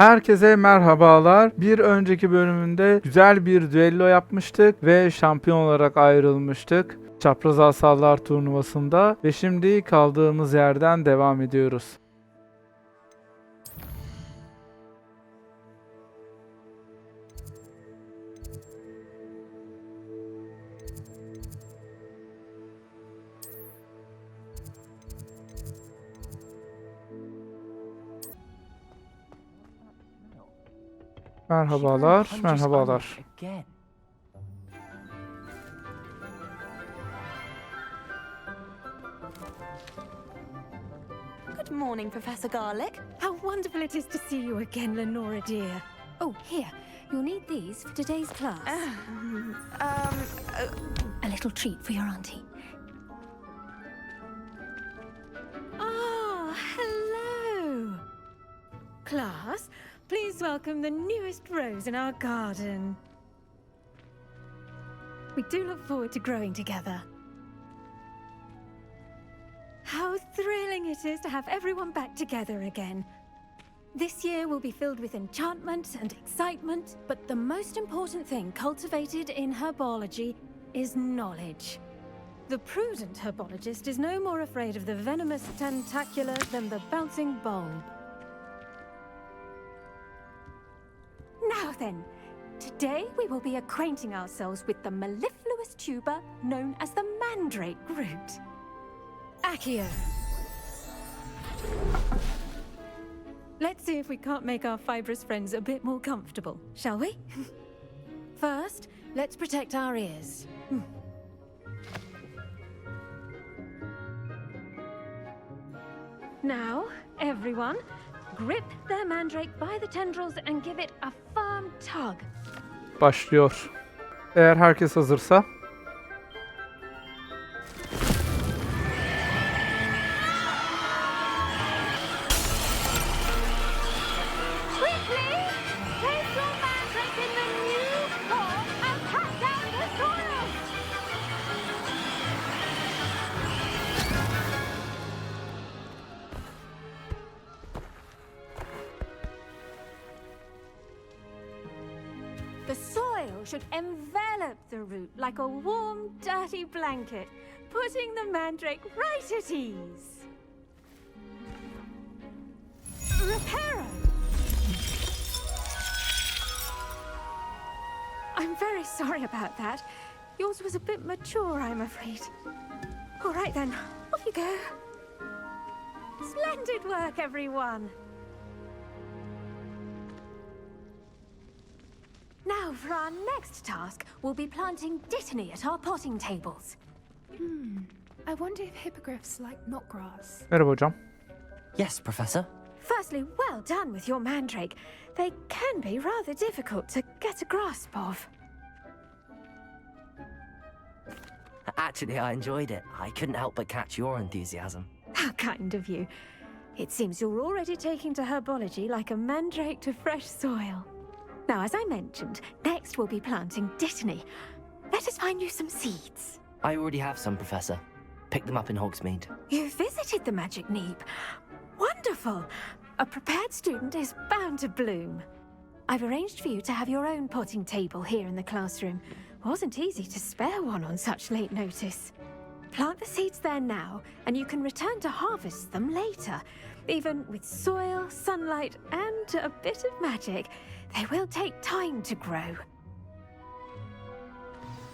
Herkese merhabalar. Bir önceki bölümünde güzel bir düello yapmıştık ve şampiyon olarak ayrılmıştık. Çapraz asallar turnuvasında ve şimdi kaldığımız yerden devam ediyoruz. Merhabalar, merhabalar. Good morning, Professor Garlic. How wonderful it is to see you again, Lenora dear. Oh, here, you'll need these for today's class. A little treat for your auntie. Ah, hello. Class, please welcome the newest rose in our garden. We do look forward to growing together. How thrilling it is to have everyone back together again. This year will be filled with enchantment and excitement, but the most important thing cultivated in herbology is knowledge. The prudent herbologist is no more afraid of the venomous tentacula than the bouncing bulb. Now then, today we will be acquainting ourselves with the mellifluous tuber known as the mandrake root. Accio. Let's see if we can't make our fibrous friends a bit more comfortable, shall we? First, let's protect our ears. Now, everyone, grip their mandrake by the tendrils and give it a firm tug. Başlıyor. Eğer herkes hazırsa. The soil should envelop the root like a warm, dirty blanket, putting the mandrake right at ease. Reparo! I'm very sorry about that. Yours was a bit mature, I'm afraid. All right then, off you go. Splendid work, everyone. Now, for our next task, we'll be planting dittany at our potting tables. I wonder if hippogriffs like knotgrass. Merhaba hocam. Yes, Professor. Firstly, well done with your mandrake. They can be rather difficult to get a grasp of. Actually, I enjoyed it. I couldn't help but catch your enthusiasm. How kind of you. It seems you're already taking to herbology like a mandrake to fresh soil. Now, as I mentioned, next we'll be planting dittany. Let us find you some seeds. I already have some, Professor. Picked them up in Hogsmeade. You visited the Magic Neep. Wonderful! A prepared student is bound to bloom. I've arranged for you to have your own potting table here in the classroom. Wasn't easy to spare one on such late notice. Plant the seeds there now, and you can return to harvest them later. Even with soil, sunlight, and a bit of magic, they will take time to grow.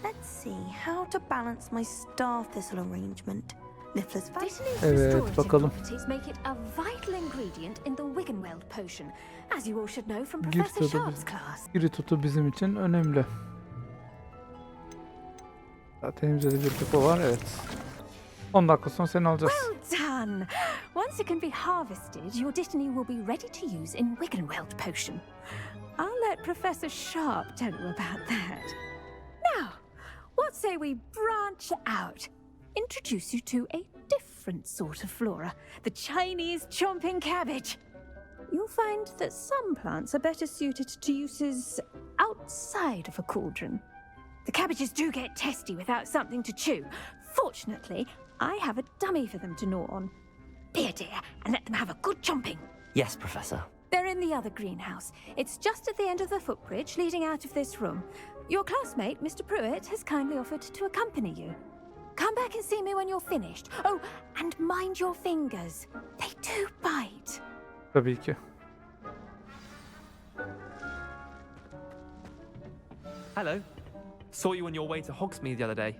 Let's see how to balance my star thistle arrangement. Niffler's Dittany's Evet, restorative bakalım. properties make it a vital ingredient in the Wiggenweld potion, as you all should know from Gir Professor tutu, Sharp's class. giri tutu bizim için önemli. Zaten elimizde de bir kupa var, evet. 10 dakika sonra seni alacağız. Well done! Once it can be harvested, your dittany will be ready to use in Wiggenweld potion. I'll let Professor Sharp tell you about that. Now, what say we branch out? Introduce you to a different sort of flora, the Chinese chomping cabbage. You'll find that some plants are better suited to uses outside of a cauldron. The cabbages do get testy without something to chew. Fortunately, I have a dummy for them to gnaw on. Dear, and let them have a good chomping. Yes, Professor. They're in in the other greenhouse. It's just at the end of the footbridge leading out of this room. Your classmate, Mr. Pruitt, has kindly offered to accompany you. Come back and see me when you're finished. Oh, and mind your fingers. They do bite. Tabii ki. Hello. Saw you on your way to Hogsmeade the other day.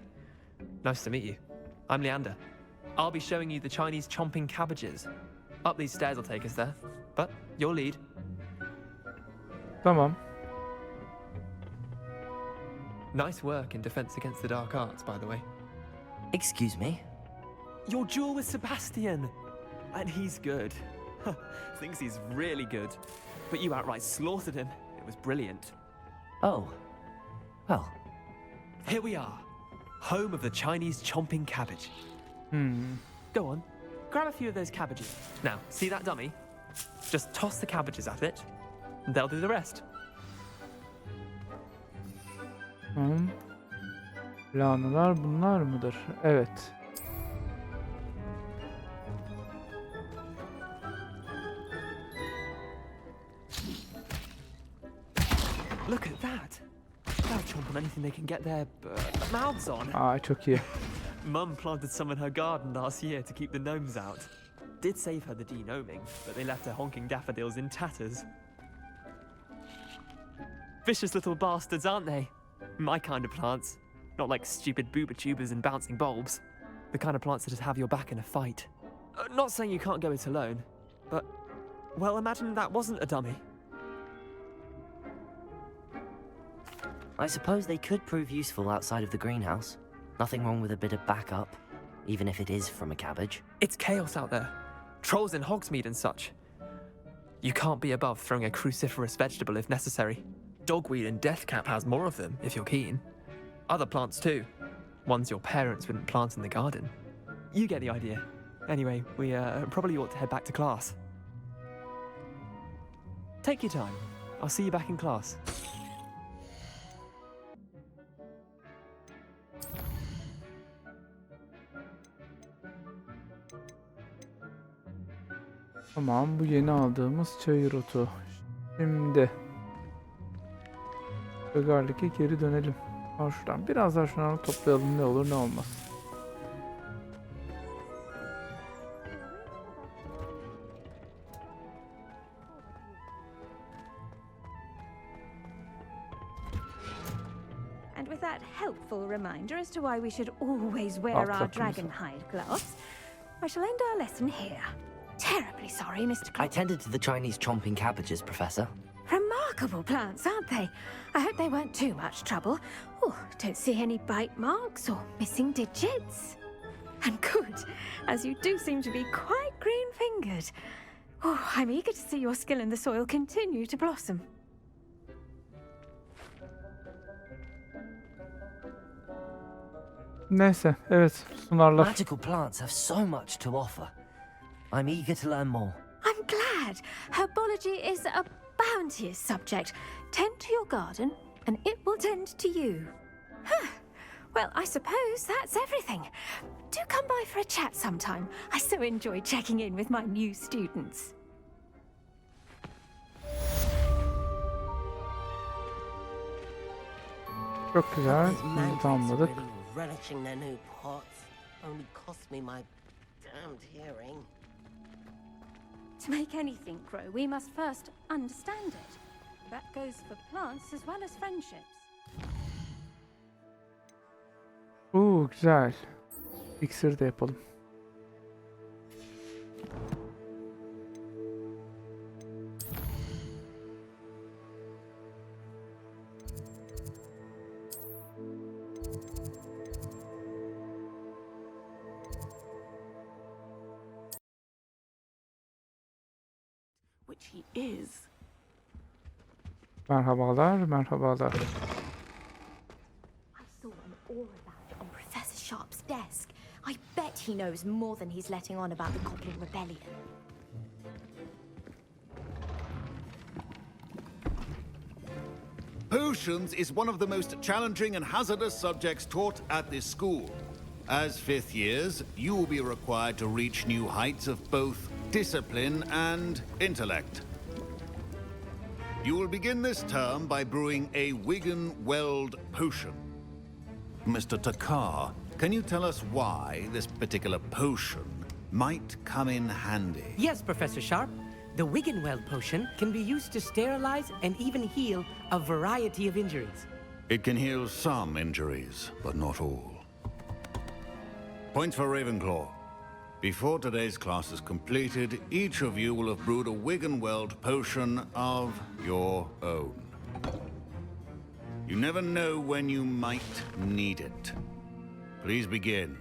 Nice to meet you. I'm Leander. I'll be showing you the Chinese chomping cabbages. Up these stairs will take us there. But you'll lead. Tamam. Nice work in defense against the dark arts, by the way. Excuse me? Your duel with Sebastian! And he's good. Thinks he's really good. But you outright slaughtered him. It was brilliant. Oh. Well, Here we are. Home of the Chinese chomping cabbage. Hmm. Go on. Grab a few of those cabbages. Now, see that dummy? Just toss the cabbages at it. And they'll do the rest. Tamam. Lahanlar bunlar mıdır? Evet. Look at that. They'll chomp on anything they can get their mouths on. Aa, çok iyi. Mum planted some in her garden last year to keep the gnomes out. Did save her the denoming, but they left her honking daffodils in tatters. Vicious little bastards, aren't they? My kind of plants. Not like stupid booba tubers and bouncing bulbs. The kind of plants that just have your back in a fight. Not saying you can't go it alone, but, well, imagine that wasn't a dummy. I suppose they could prove useful outside of the greenhouse. Nothing wrong with a bit of backup, even if it is from a cabbage. It's chaos out there. Trolls in Hogsmeade and such. You can't be above throwing a cruciferous vegetable if necessary. Dogweed and deathcap has more of them, if you're keen. Other plants too. Ones your parents wouldn't plant in the garden. You get the idea. Anyway, we probably ought to head back to class. Take your time. I'll see you back in class. Tamam, bu yeni aldığımız çayır otu. Şimdi Gögarlik'e geri dönelim. Şuradan biraz daha şunları toplayalım, ne olur ne olmaz. And with that helpful reminder as to why we should always wear Alt our takımımızı. dragon hide gloves, I shall end our lesson here. Terribly sorry, Mr. I Clark. tended to the Chinese chomping cabbages, Professor. Remarkable plants, aren't they? I hope they weren't too much trouble. Oh, don't see any bite marks or missing digits. And good, as you do seem to be quite green-fingered. Oh, I'm eager to see your skill in the soil continue to blossom. Neyse, evet, sunarlar. Magical plants have so much to offer. I'm eager to learn more. I'm glad. Herbology is a bounteous subject. Tend to your garden, and it will tend to you. Huh. Well, I suppose that's everything. Do come by for a chat sometime. I so enjoy checking in with my new students. Çok güzel, These bunu mandrake tamamladık. really relishing their new pots. Only cost me my damned hearing. To make anything grow, we must first understand it. That goes for plants as well as friendships. Güzel. İksir de yapalım. Which he is. Merhabalar, merhabalar. I saw an aura badge on Professor Sharp's desk. I bet he knows more than he's letting on about the Goblin Rebellion. Potions is one of the most challenging and hazardous subjects taught at this school. As fifth years, you will be required to reach new heights of both discipline and intellect. You will begin this term by brewing a Wigan Weld potion. Mr. Takar, can you tell us why this particular potion might come in handy? Yes, Professor Sharp. The Wiggenweld potion can be used to sterilize and even heal a variety of injuries. It can heal some injuries, but not all. Points for Ravenclaw. Before today's class is completed, each of you will have brewed a Wiggenweld potion of your own. You never know when you might need it. Please begin.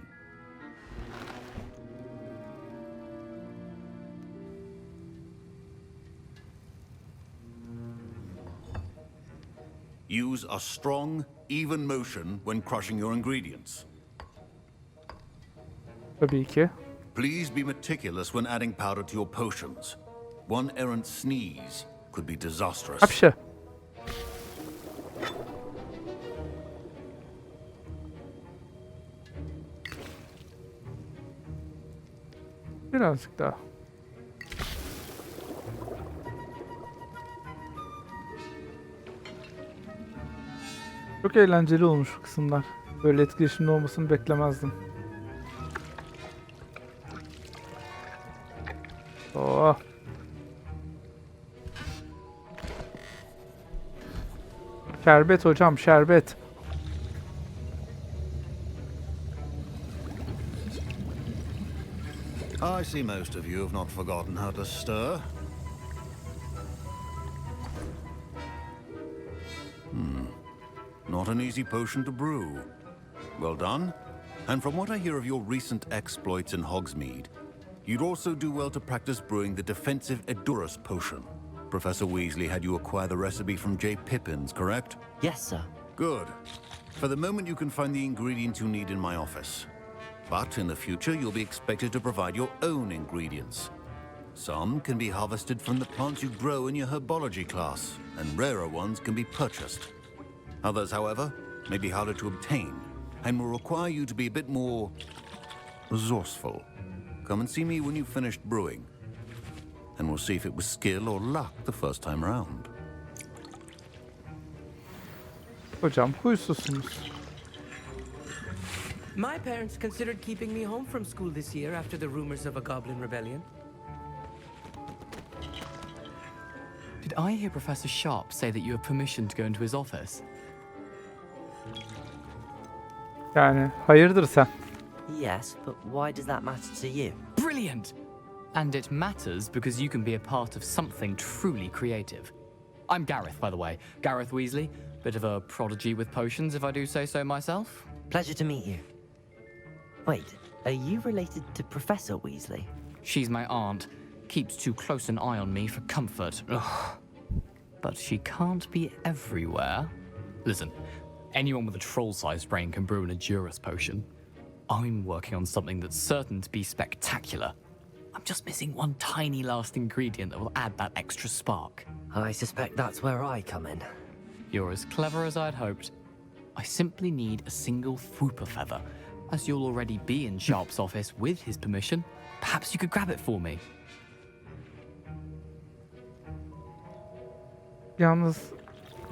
Use a strong, even motion when crushing your ingredients. Tabii ki. Please be meticulous when adding powder to your potions. One errant sneeze could be disastrous. Hapşı. Birazcık daha. Çok eğlenceli olmuş bu kısımlar. Böyle etkileşimli olmasını beklemezdim. Oh. Şerbet hocam, şerbet. I see most of you have not forgotten how to stir. Not an easy potion to brew. Well done. And from what I hear of your recent exploits in Hogsmeade, you'd also do well to practice brewing the defensive Edurus potion. Professor Weasley had you acquire the recipe from J. Pippins, correct? Yes, sir. Good. For the moment, you can find the ingredients you need in my office. But in the future, you'll be expected to provide your own ingredients. Some can be harvested from the plants you grow in your herbology class, and rarer ones can be purchased. Others, however, may be harder to obtain, and will require you to be a bit more resourceful. Come and see me when you've finished brewing, and we'll see if it was skill or luck the first time round. Hocam huysuzsunuz. My parents considered keeping me home from school this year after the rumors of a goblin rebellion. Did I hear Professor Sharp say that you have permission to go into his office? Yani hayırdır sen? Yes, but why does that matter to you? Brilliant! And it matters because you can be a part of something truly creative. I'm Gareth, by the way. Gareth Weasley. Bit of a prodigy with potions, if I do say so myself. Pleasure to meet you. Wait, are you related to Professor Weasley? She's my aunt. Keeps too close an eye on me for comfort. Ugh. But she can't be everywhere. Listen, anyone with a troll-sized brain can brew an Edurus potion. I'm working on something that's certain to be spectacular. I'm just missing one tiny last ingredient that will add that extra spark. I suspect that's where I come in. You're as clever as I'd hoped. I simply need a single Fwooper feather. As you'll already be in Sharp's office with his permission, perhaps you could grab it for me. Yalnız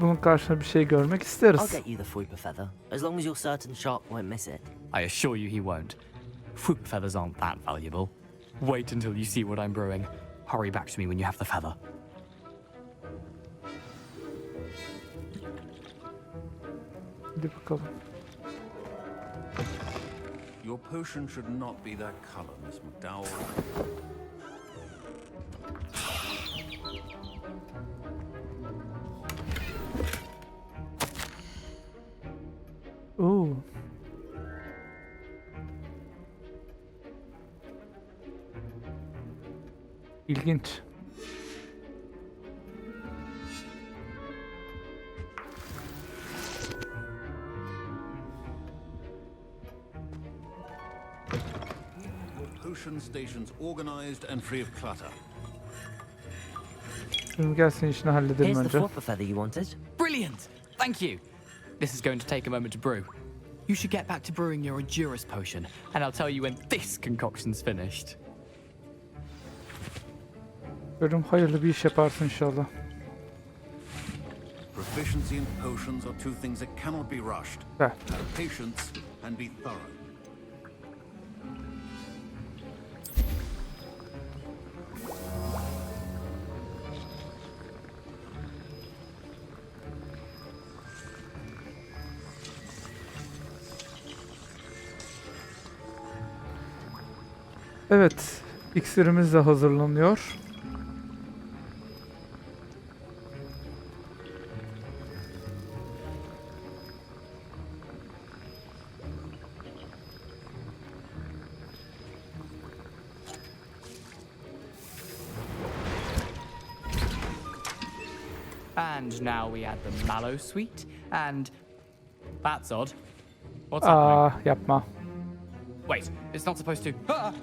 bunun karşına bir şey görmek I'll isteriz. get you the Fwooper feather, as long as you're certain Sharp won't miss it. I assure you he won't. Fwooper feathers aren't that valuable. Wait until you see what I'm brewing. Hurry back to me when you have the feather. Hadi bakalım. Your potion should not be that color, Miss McDowell. Oo. İlginç. Your potion stations organized and free of clutter. Şimdi gelsin işini halledelim Here's the önce. Fwooper feather you wanted. Brilliant! Thank you. This is going to take a moment to brew. You should get back to brewing your Edurus potion, and I'll tell you when this concoction's finished. Umarım hayırlı bir iş yaparsın inşallah. proficiency and potions are two things that cannot be rushed. Güzel. Have patience and be thorough. Evet, iksirimiz de hazırlanıyor. And now we add the mallow sweet, and that's odd. What's happening? Yapma. Wait, it's not supposed to. Ah!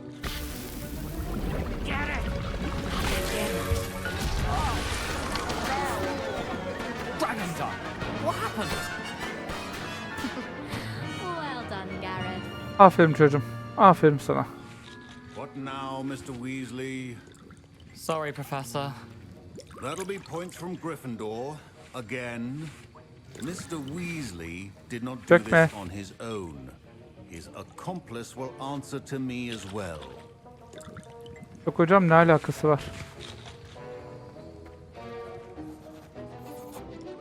Dragon Dog! What happened? Well done, Gareth. Aferin çocuğum. Aferin sana. What now, Mr. Weasley? Sorry, Professor. That'll be points from Gryffindor. Again. Mr. Weasley did not do Dökme. this on his own. His accomplice will answer to me as well. Yok hocam, ne alakası var?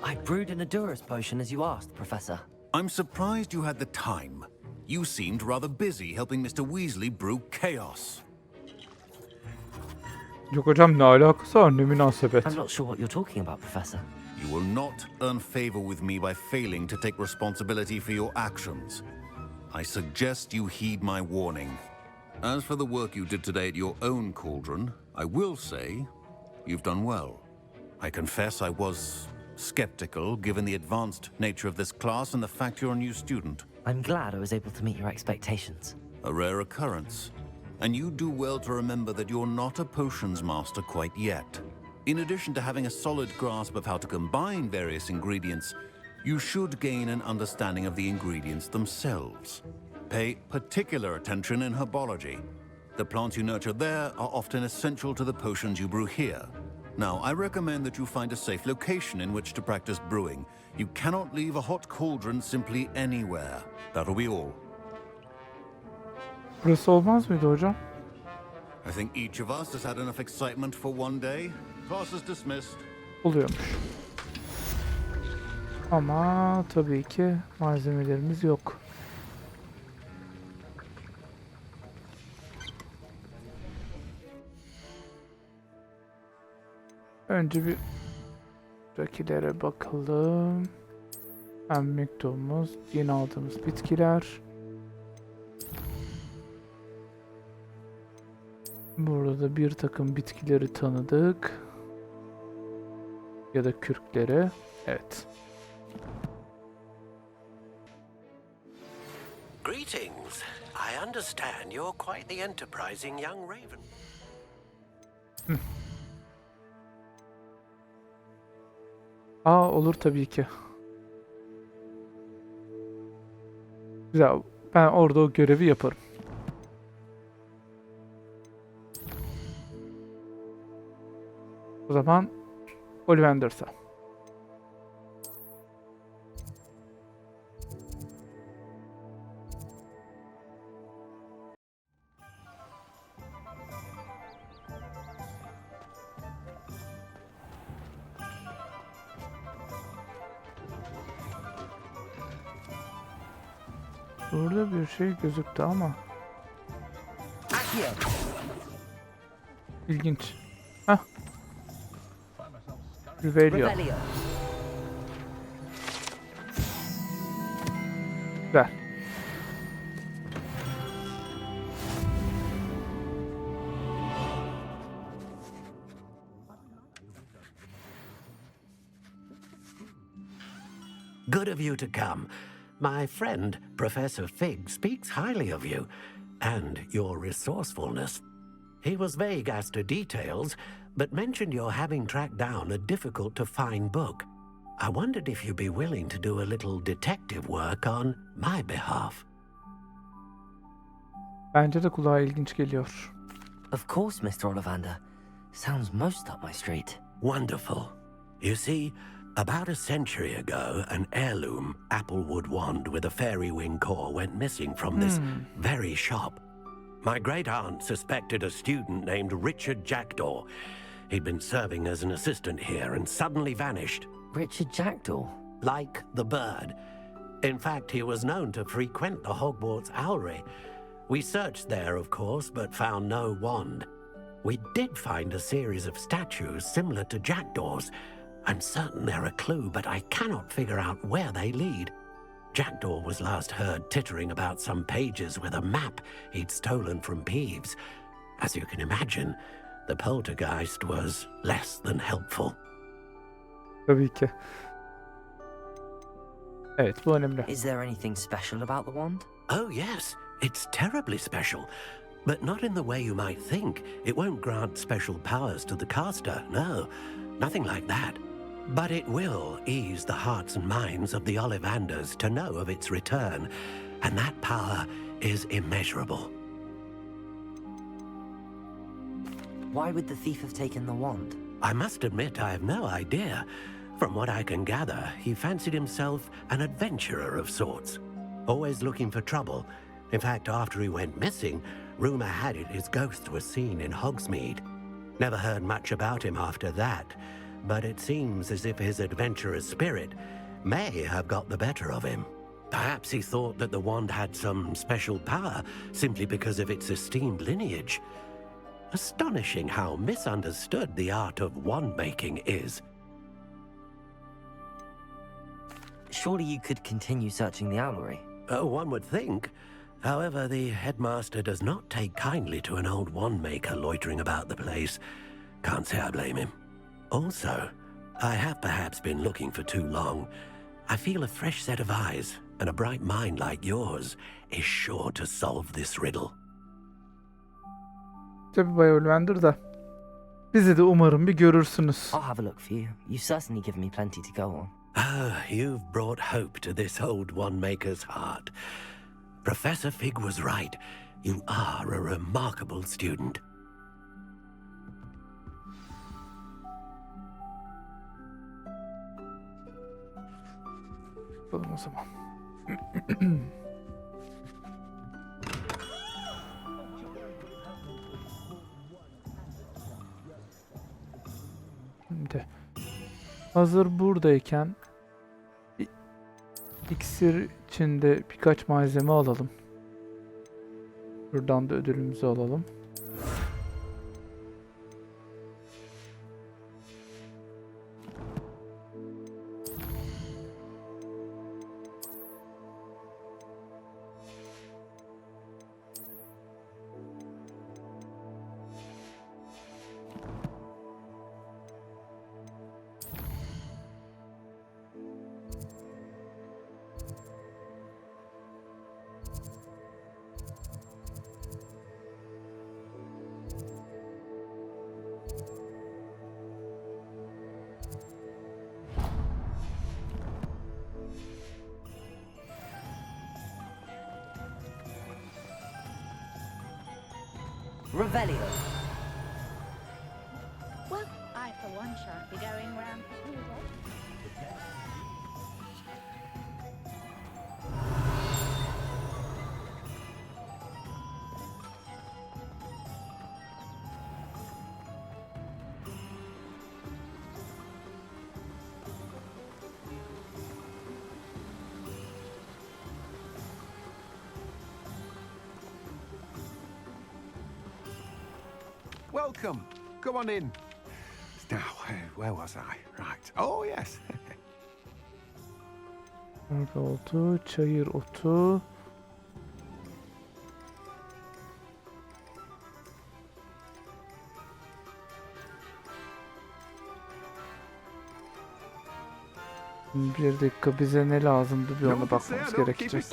I brewed an Adurus potion as you asked, Professor. I'm surprised you had the time. You seemed rather busy helping Mr. Weasley brew chaos. Yok hocam, ne alakası var? Ne münasebet. I'm not sure what you're talking about, Professor. You will not earn favor with me by failing to take responsibility for your actions. I suggest you heed my warning. As for the work you did today at your own cauldron, I will say you've done well. I confess I was skeptical given the advanced nature of this class and the fact you're a new student. I'm glad I was able to meet your expectations. A rare occurrence. And you do well to remember that you're not a potions master quite yet. In addition to having a solid grasp of how to combine various ingredients, you should gain an understanding of the ingredients themselves. Pay particular attention in herbology. The plants you nurture there are often essential to the potions you brew here. Now, I recommend that you find a safe location in which to practice brewing. You cannot leave a hot cauldron simply anywhere. That'll be all. Burası olmaz mıydı hocam? I think each of us has had enough excitement for one day. Class is dismissed. Oluyormuş. Ama tabii ki malzemelerimiz yok. Önce bir rakilere bakalım. Hem mektubumuz, yeni aldığımız bitkiler. Burada da bir takım bitkileri tanıdık. Ya da kürkleri. Evet. Greetings. I understand you're quite the enterprising young raven. Olur tabii ki. Güzel. Ben orada o görevi yaparım. O zaman Ollivanders'a. Burada bir şey gözüktü ama. İlginç. Hah. Revelio. Güzel. Good of you to come. My friend, Professor Fig, speaks highly of you and your resourcefulness. He was vague as to details, but mentioned your having tracked down a difficult-to-find book. I wondered if you'd be willing to do a little detective work on my behalf. Bence de kulağa ilginç geliyor. Of course, Mr. Ollivander. Sounds most up my street. Wonderful. You see, About a century ago, an heirloom applewood wand with a fairy wing core went missing from this very shop. My great-aunt suspected a student named Richard Jackdaw. He'd been serving as an assistant here and suddenly vanished. Richard Jackdaw? Like the bird. In fact, he was known to frequent the Hogwarts Owlery. We searched there, of course, but found no wand. We did find a series of statues similar to Jackdaw's. I'm certain they're a clue, but I cannot figure out where they lead. Jackdaw was last heard tittering about some pages with a map he'd stolen from Peeves. As you can imagine, the poltergeist was less than helpful. Tabii ki. Evet, bu önemli. Is there anything special about the wand? Oh yes, it's terribly special. But not in the way you might think. It won't grant special powers to the caster, no. Nothing like that. But it will ease the hearts and minds of the Ollivanders to know of its return, and that power is immeasurable. Why would the thief have taken the wand? I must admit I have no idea. From what I can gather, he fancied himself an adventurer of sorts, always looking for trouble. In fact, after he went missing, rumor had it his ghost was seen in Hogsmeade. Never heard much about him after that, but it seems as if his adventurous spirit may have got the better of him. Perhaps he thought that the wand had some special power simply because of its esteemed lineage. Astonishing how misunderstood the art of wand-making is. Surely you could continue searching the owlery. Oh, one would think. However, the headmaster does not take kindly to an old wand-maker loitering about the place. Can't say I blame him. Also, I have perhaps been looking for too long. I feel a fresh set of eyes, and a bright mind like yours is sure to solve this riddle. Tabii Bay Ollivander da. Bizi de umarım bir görürsünüz. I'll have a look for you. You've certainly given me plenty to go on. Ah, you've brought hope to this old wand-maker's heart. Professor Fig was right. You are a remarkable student. Bakalım o zaman. Şimdi hazır buradayken iksir içinde birkaç malzeme alalım. Buradan da ödülümüzü alalım. Revelio. Well, I for one shan't be going round for all day. Welcome. Come on in. Now, where was I? Right. Oh, yes. Orada otu, çayır otu. Bir dakika, bize ne lazımdı bir ona bakmamız gerekecek.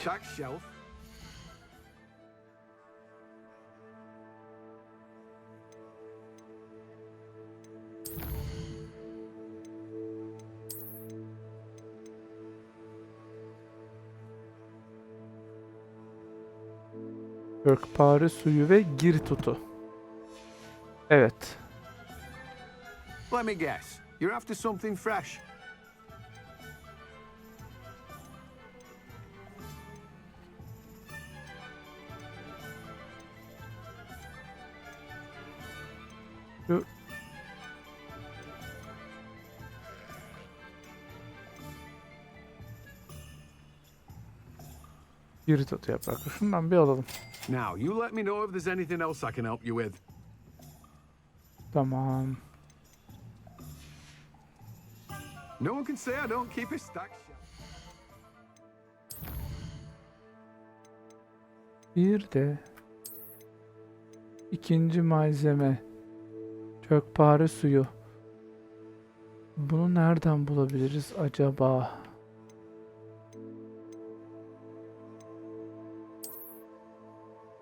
Gökpare suyu ve girit otu. Evet. Let me guess. You're after something fresh. Iritotu yapraklı. Şundan bir alalım. Now, you let me know if there's anything else I can help you with. Tamam. No one can say I don't keep a stack. Bir de ikinci malzeme. Kökpare suyu. Bunu nereden bulabiliriz acaba?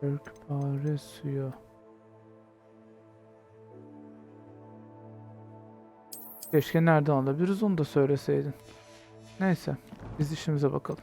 Kökpare suyu. Keşke nereden alabiliriz onu da söyleseydin. Neyse, biz işimize bakalım.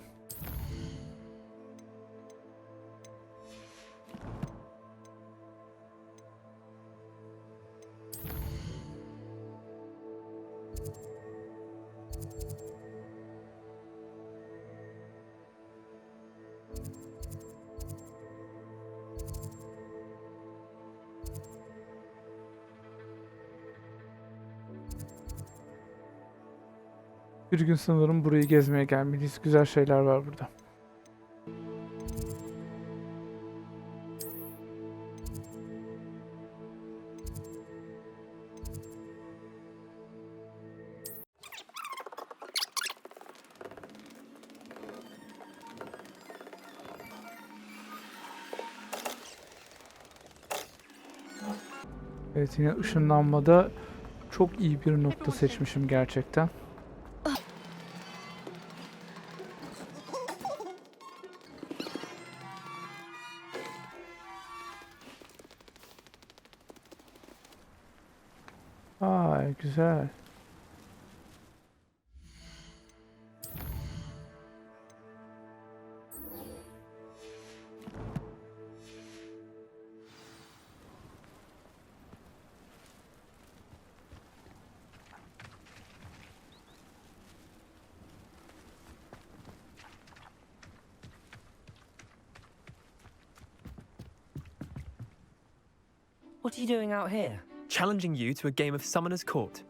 Bir gün sanırım burayı gezmeye gelmeliyiz. Güzel şeyler var burada. Evet, yine ışınlanmada çok iyi bir nokta seçmişim gerçekten. Ay güzel. What are you doing out here? Challenging you to a game of Summoner's Court.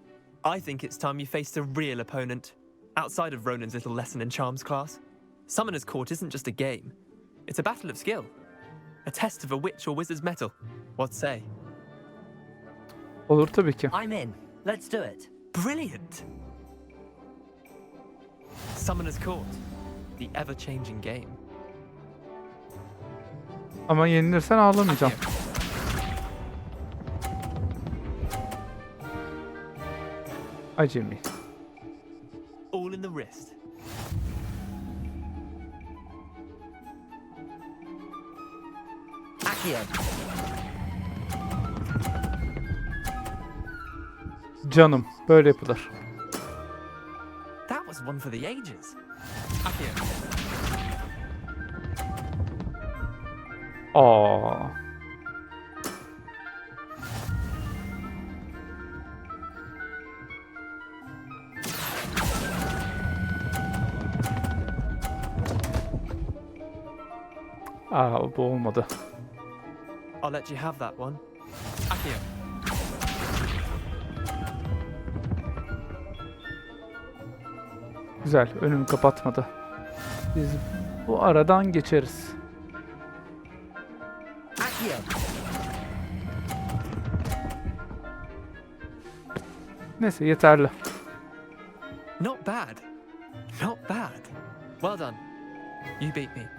I think it's time you faced a real opponent, outside of Ronan's little lesson in charms class. Summoner's Court isn't just a game. It's a battle of skill. A test of a witch or wizard's mettle. What say? Olur tabii ki. I'm in. Let's do it. Brilliant! Summoner's Court. The ever-changing game. Ama yenilirsen ağlamayacağım. Acemi. All in the wrist. Accio. Canım, böyle yapılır. That was one for the ages. Accio. Aa. Aa, bu olmadı. I'll let you have that one. Accio. Güzel, önümü kapatmadı. Biz bu aradan geçeriz. Accio. Neyse, yeterli. Not bad. Not bad. Well done. You beat me.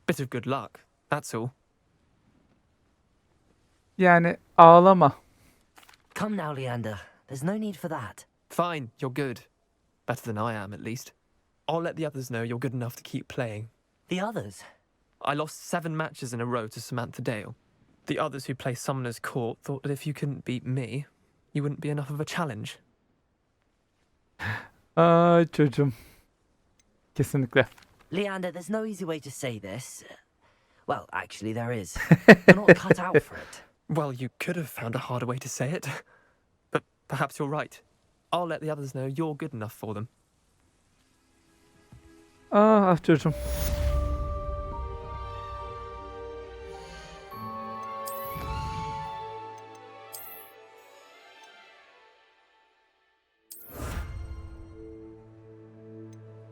Bit of good luck, that's all. Yani ağlama. Come now, Leander. There's no need for that. Fine, you're good. Better than I am, at least. I'll let the others know you're good enough to keep playing. The others? I lost 7 matches in a row to Samantha Dale. The others who play Summoner's Court thought that if you couldn't beat me, you wouldn't be enough of a challenge. Ay çocuğum. Kesinlikle. Leander, there's no easy way to say this. Well, actually, there is. You're not cut out for it. Well, you could have found a harder way to say it. But perhaps you're right. I'll let the others know you're good enough for them. Ah çocuğum.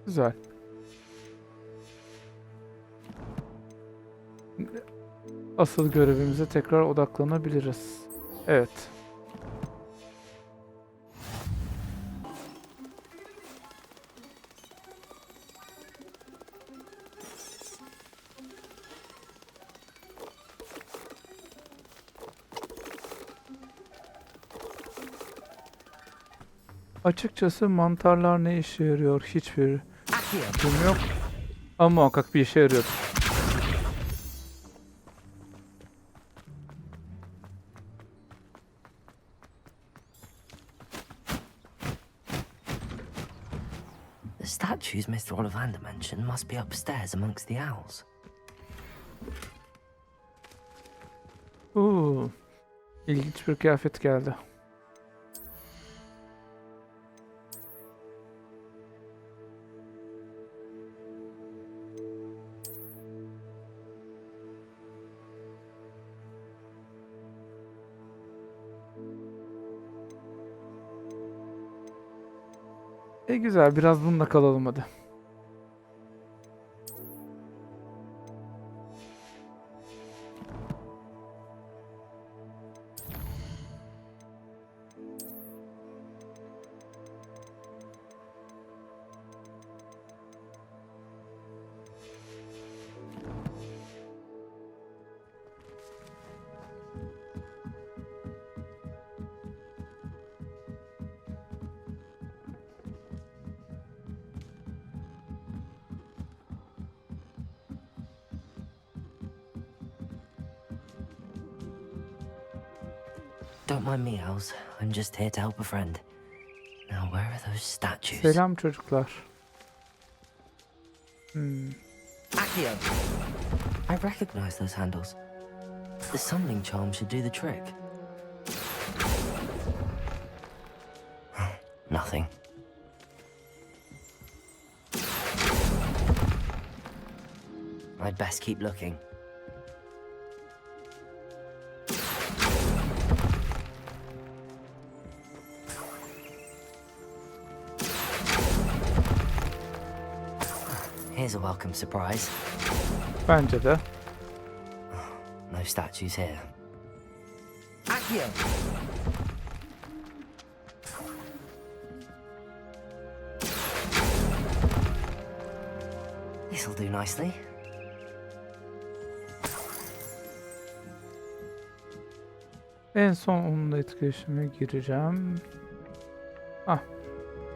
Güzel. Asıl görevimize tekrar odaklanabiliriz. Evet. Açıkçası mantarlar ne işe yarıyor hiçbir fikrim yok. Ama muhakkak bir işe yarıyor. The statues Mr. Ollivander mentioned must be upstairs amongst the owls. İlginç bir kıyafet geldi. Güzel, biraz bununla kalalım hadi. Don't mind me, owls. I'm just here to help a friend. Now, where are those statues? Selam çocuklar. Accio! I recognize those handles. The summoning charm should do the trick. Nothing. I'd best keep looking. Here's a welcome surprise. Bence de. No statues here. Accio! This'll do nicely. En son onunla etkileşime gireceğim.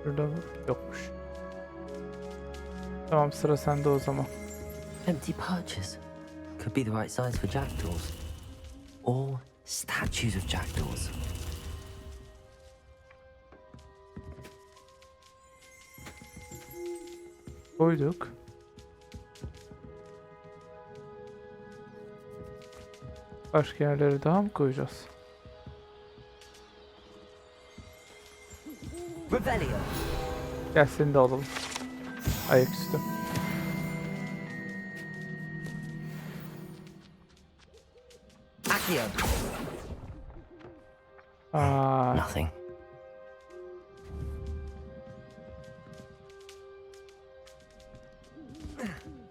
Burada yokmuş. Tamam, sıra sende o zaman. Empty perches. Could be the right size for jackdaws. Or statues of jackdaws. Koyduk. Başka yerlere daha mı koyacağız? Revelio. Gel seni de alalım. Ayaküstü. Accio. Nothing.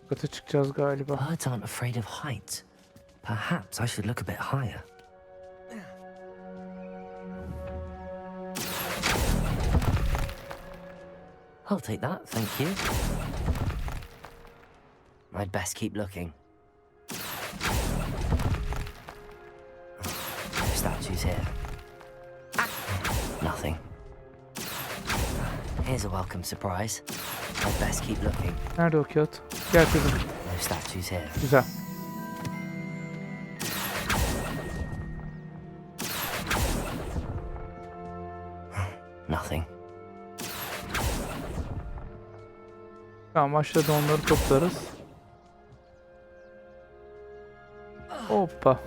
Kata çıkacağız galiba. Birds aren't afraid of heights. Perhaps I should look a bit higher. I'll take that, thank you. I'd best keep looking. No statues here. Nothing. Here's a welcome surprise. I'd best keep looking. Nerede o kağıt? Gel kızım. No statues here. Güzel. Nothing. Tamam, aşağıda onları toplarız. Hoppa.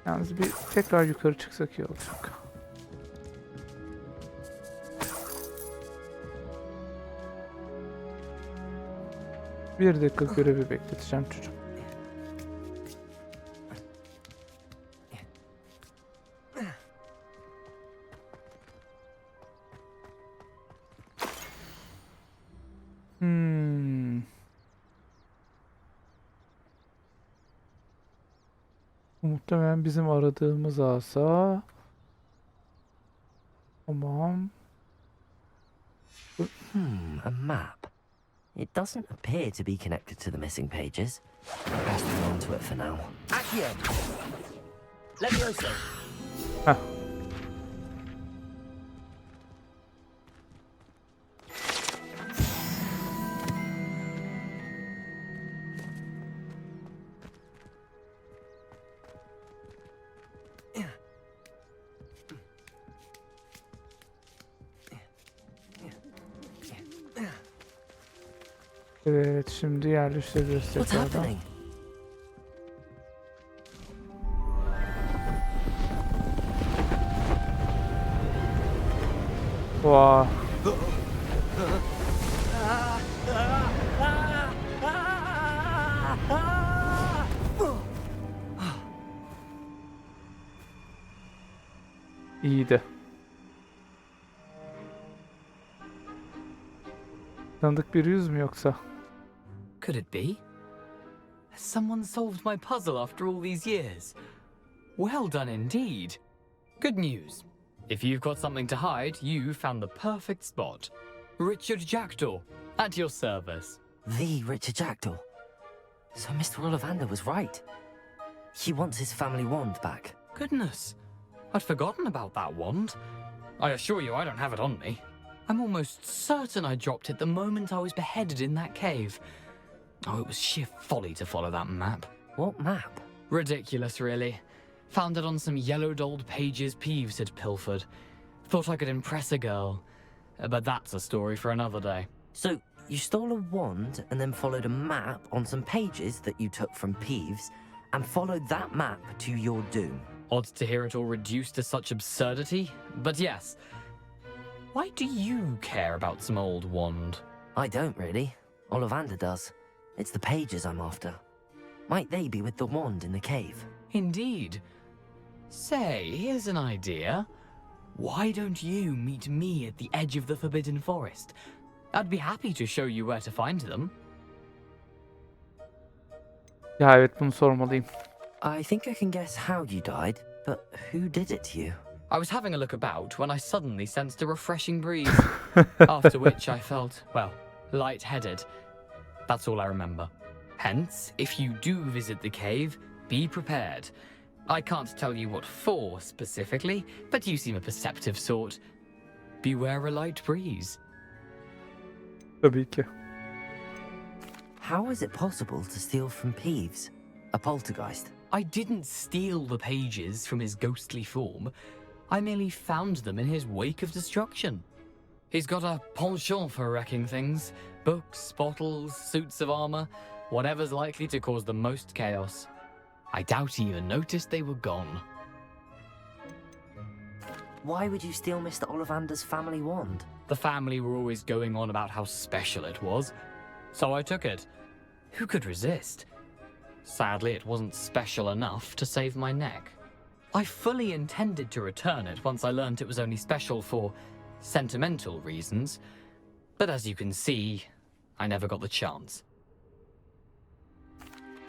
Yalnız bir tekrar yukarı çıksak iyi olacak. Bir dakika görevi bekleteceğim çocuğum. Muhtemelen bizim aradığımız asa. Tamam. A map. It doesn't appear to be connected to the missing pages. Best hang on to it for now. Accio! Levioso! Heh. Evet, şimdi yerleştireceğiz What's tekrardan. happening? Vay. İyiydi. Tanıdık bir yüz mü yoksa? Could it be? Has someone solved my puzzle after all these years? Well done indeed. Good news. If you've got something to hide, you found the perfect spot. Richard Jackdaw, at your service. The Richard Jackdaw. So Mr. Ollivander was right. He wants his family wand back. Goodness, I'd forgotten about that wand. I assure you I don't have it on me. I'm almost certain I dropped it the moment I was beheaded in that cave. Oh, it was sheer folly to follow that map. What map? Ridiculous, really. Found it on some yellowed old pages Peeves had pilfered. Thought I could impress a girl. But that's a story for another day. So, you stole a wand and then followed a map on some pages that you took from Peeves and followed that map to your doom. Odd to hear it all reduced to such absurdity, but yes. Why do you care about some old wand? I don't really. Ollivander does. It's the pages I'm after. Might they be with the wand in the cave? Indeed. Say, here's an idea. Why don't you meet me at the edge of the Forbidden Forest? I'd be happy to show you where to find them. Ya evet, bunu sormalıyım. I think I can guess how you died, but who did it to you? I was having a look about when I suddenly sensed a refreshing breeze. After which I felt, well, lightheaded. That's all I remember. Hence, if you do visit the cave, be prepared. I can't tell you what for specifically, but you seem a perceptive sort. Beware a light breeze. Tabii ki. How is it possible to steal from Peeves? A poltergeist? I didn't steal the pages from his ghostly form. I merely found them in his wake of destruction. He's got a penchant for wrecking things. Books, bottles, suits of armor, whatever's likely to cause the most chaos. I doubt he even noticed they were gone. Why would you steal Mr. Ollivander's family wand? The family were always going on about how special it was, so I took it. Who could resist? Sadly, it wasn't special enough to save my neck. I fully intended to return it once I learned it was only special for sentimental reasons, but as you can see, I never got the chance.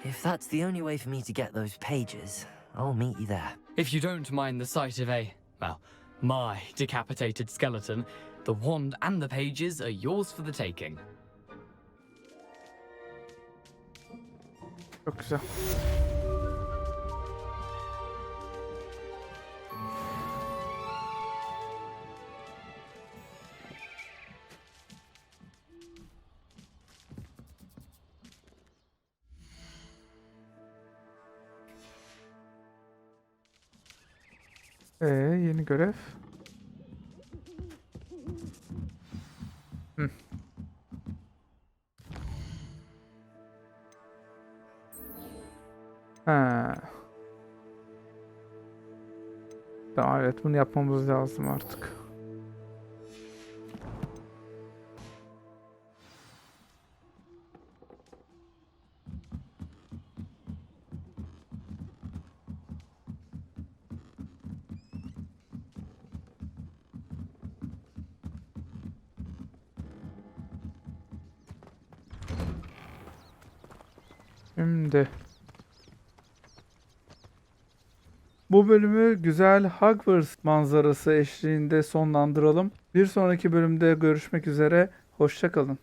If that's the only way for me to get those pages, I'll meet you there. If you don't mind the sight of my decapitated skeleton, the wand and the pages are yours for the taking. Çok güzel. Yeni görev. Hı. Ha. Tamam, evet, bunu yapmamız lazım artık. Şimdi Bu bölümü güzel Hogwarts manzarası eşliğinde sonlandıralım. Bir sonraki bölümde görüşmek üzere. Hoşça kalın.